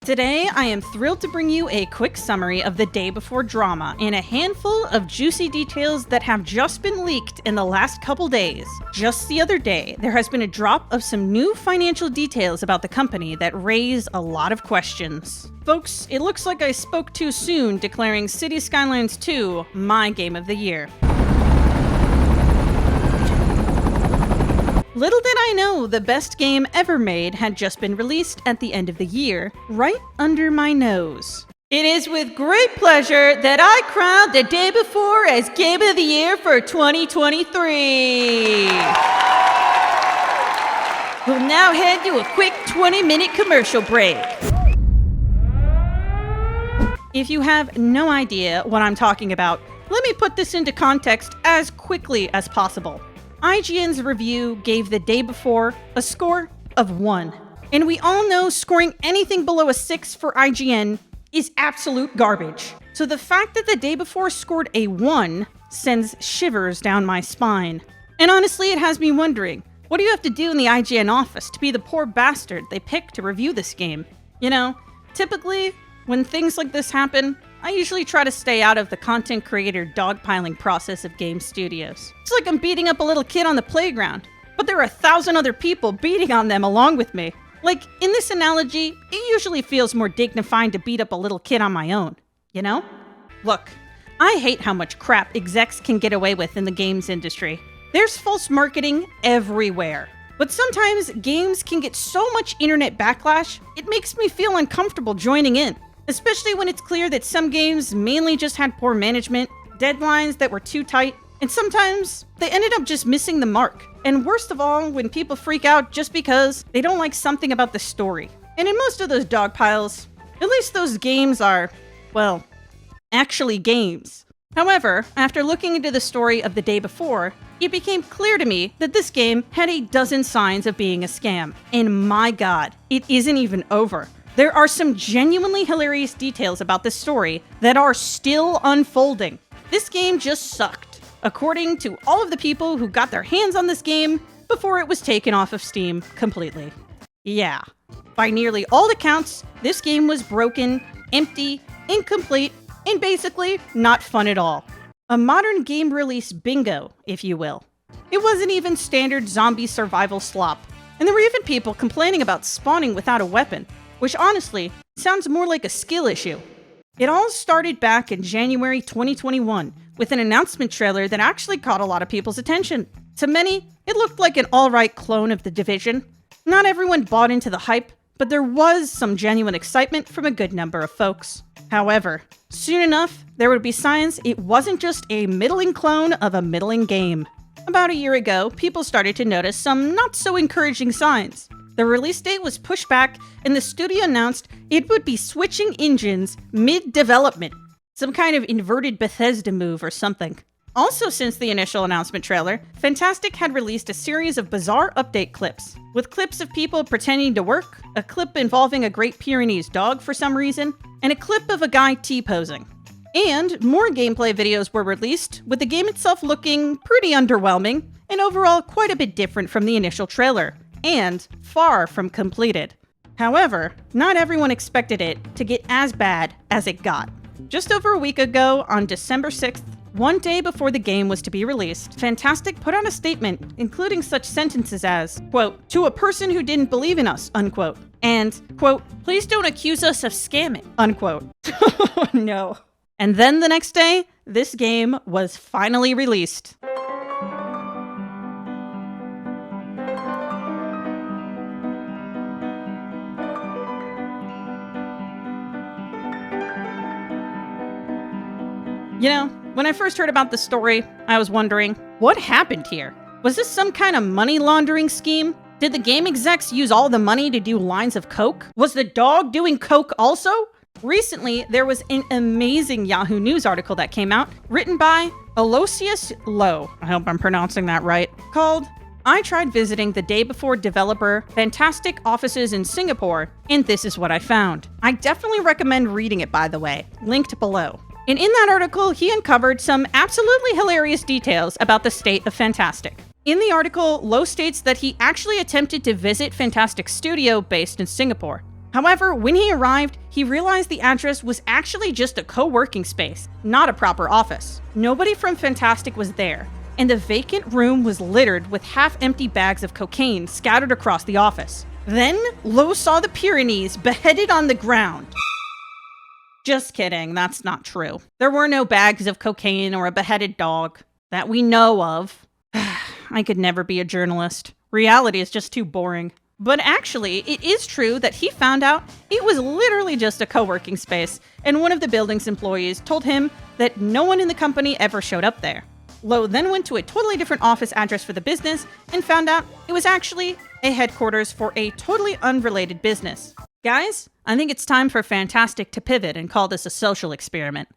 Today, I am thrilled to bring you a quick summary of the day before drama and a handful of juicy details that have just been leaked in the last couple days. Just the other day, there has been a drop of some new financial details about the company that raise a lot of questions. Folks, it looks like I spoke too soon declaring Cities Skylines 2 my game of the year. Little did I know the best game ever made had just been released at the end of the year, right under my nose. It is with great pleasure that I crowned the day before as Game of the Year for 2023. We'll now head to a quick 20-minute commercial break. If you have no idea what I'm talking about, let me put this into context as quickly as possible. IGN's review gave the day before a score of 1. And we all know scoring anything below a 6 for IGN is absolute garbage. So the fact that the day before scored a 1 sends shivers down my spine. And honestly, it has me wondering, what do you have to do in the IGN office to be the poor bastard they picked to review this game? You know, typically, when things like this happen, I usually try to stay out of the content creator dogpiling process of game studios. It's like I'm beating up a little kid on the playground, but there are 1,000 other people beating on them along with me. Like, in this analogy, it usually feels more dignified to beat up a little kid on my own, you know? Look, I hate how much crap execs can get away with in the games industry. There's false marketing everywhere. But sometimes games can get so much internet backlash, it makes me feel uncomfortable joining in. Especially when it's clear that some games mainly just had poor management, deadlines that were too tight, and sometimes they ended up just missing the mark. And worst of all, when people freak out just because they don't like something about the story. And in most of those dog piles, at least those games are, well, actually games. However, after looking into the story of the day before, it became clear to me that this game had a dozen signs of being a scam. And my god, it isn't even over. There are some genuinely hilarious details about this story that are still unfolding. This game just sucked, according to all of the people who got their hands on this game before it was taken off of Steam completely. Yeah, by nearly all accounts, this game was broken, empty, incomplete, and basically not fun at all. A modern game release bingo, if you will. It wasn't even standard zombie survival slop, and there were even people complaining about spawning without a weapon, which honestly sounds more like a skill issue. It all started back in January 2021 with an announcement trailer that actually caught a lot of people's attention. To many, it looked like an alright clone of The Division. Not everyone bought into the hype, but there was some genuine excitement from a good number of folks. However, soon enough, there would be signs it wasn't just a middling clone of a middling game. About a year ago, people started to notice some not so encouraging signs. The release date was pushed back, and the studio announced it would be switching engines mid-development. Some kind of inverted Bethesda move or something. Also, since the initial announcement trailer, Fntastic had released a series of bizarre update clips, with clips of people pretending to work, a clip involving a Great Pyrenees dog for some reason, and a clip of a guy T-posing. And more gameplay videos were released, with the game itself looking pretty underwhelming, and overall quite a bit different from the initial trailer. And far from completed. However, not everyone expected it to get as bad as it got. Just over a week ago, on December 6th, one day before the game was to be released, Fntastic put out a statement including such sentences as, quote, "to a person who didn't believe in us," unquote, and, quote, "please don't accuse us of scamming," unquote. Oh no. And then the next day, this game was finally released. You know, when I first heard about this story, I was wondering, what happened here? Was this some kind of money laundering scheme? Did the game execs use all the money to do lines of coke? Was the dog doing coke also? Recently, there was an amazing Yahoo News article that came out, written by Aloysius Lowe, I hope I'm pronouncing that right, called "I tried visiting the day before developer Fntastic offices in Singapore, and this is what I found." I definitely recommend reading it, by the way, linked below. And in that article, he uncovered some absolutely hilarious details about the state of Fntastic. In the article, Lowe states that he actually attempted to visit Fntastic's studio based in Singapore. However, when he arrived, he realized the address was actually just a co-working space, not a proper office. Nobody from Fntastic was there, and the vacant room was littered with half-empty bags of cocaine scattered across the office. Then, Lowe saw the Pyrenees beheaded on the ground. Just kidding, that's not true. There were no bags of cocaine or a beheaded dog that we know of. I could never be a journalist. Reality is just too boring. But actually, it is true that he found out it was literally just a co-working space, and one of the building's employees told him that no one in the company ever showed up there. Lowe then went to a totally different office address for the business and found out it was actually a headquarters for a totally unrelated business. Guys, I think it's time for Fntastic to pivot and call this a social experiment.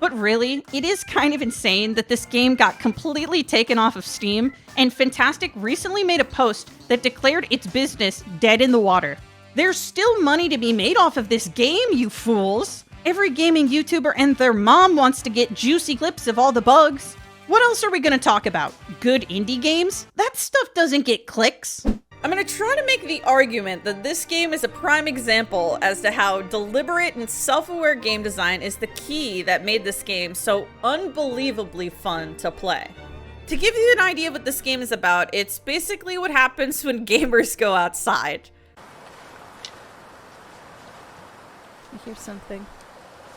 But really, it is kind of insane that this game got completely taken off of Steam, and Fntastic recently made a post that declared its business dead in the water. There's still money to be made off of this game, you fools! Every gaming YouTuber and their mom wants to get juicy clips of all the bugs. What else are we gonna talk about? Good indie games? That stuff doesn't get clicks. I'm going to try to make the argument that this game is a prime example as to how deliberate and self-aware game design is the key that made this game so unbelievably fun to play. To give you an idea of what this game is about, it's basically what happens when gamers go outside. I hear something.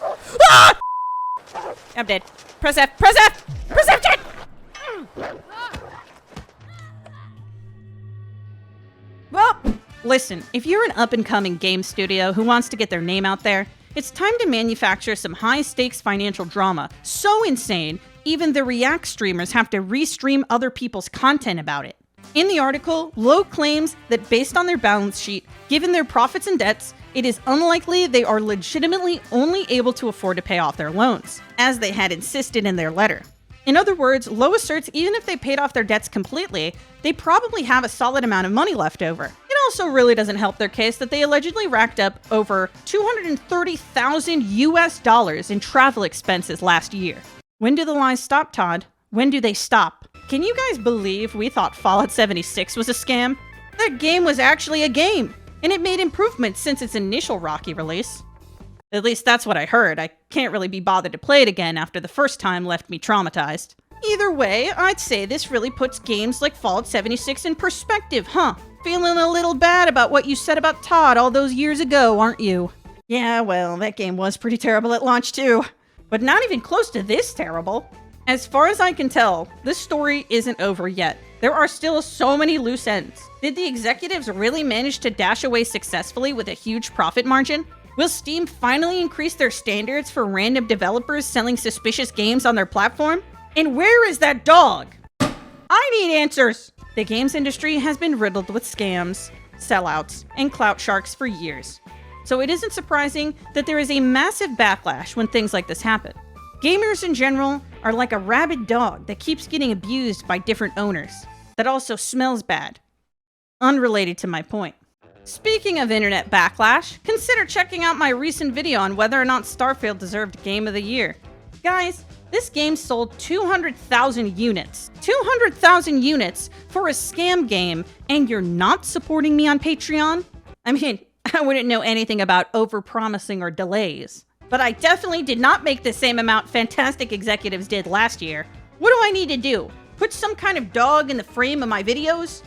Ah! I'm dead. Press F! Press F! Press F, chat! Well, listen, if you're an up-and-coming game studio who wants to get their name out there, it's time to manufacture some high-stakes financial drama so insane, even the React streamers have to restream other people's content about it. In the article, Lowe claims that based on their balance sheet, given their profits and debts, it is unlikely they are legitimately only able to afford to pay off their loans, as they had insisted in their letter. In other words, Lowe asserts even if they paid off their debts completely, they probably have a solid amount of money left over. It also really doesn't help their case that they allegedly racked up over $230,000 in travel expenses last year. When do the lies stop, Todd? When do they stop? Can you guys believe we thought Fallout 76 was a scam? That game was actually a game, and it made improvements since its initial rocky release. At least that's what I heard. I can't really be bothered to play it again after the first time left me traumatized. Either way, I'd say this really puts games like Fallout 76 in perspective, huh? Feeling a little bad about what you said about Todd all those years ago, aren't you? Yeah, well, that game was pretty terrible at launch too. But not even close to this terrible. As far as I can tell, this story isn't over yet. There are still so many loose ends. Did the executives really manage to dash away successfully with a huge profit margin? Will Steam finally increase their standards for random developers selling suspicious games on their platform? And where is that dog? I need answers! The games industry has been riddled with scams, sellouts, and clout sharks for years. So it isn't surprising that there is a massive backlash when things like this happen. Gamers in general are like a rabid dog that keeps getting abused by different owners, that also smells bad. Unrelated to my point. Speaking of internet backlash, consider checking out my recent video on whether or not Starfield deserved Game of the Year. Guys, this game sold 200,000 units. 200,000 units for a scam game, and you're not supporting me on Patreon? I mean, I wouldn't know anything about overpromising or delays. But I definitely did not make the same amount Fntastic executives did last year. What do I need to do? Put some kind of dog in the frame of my videos?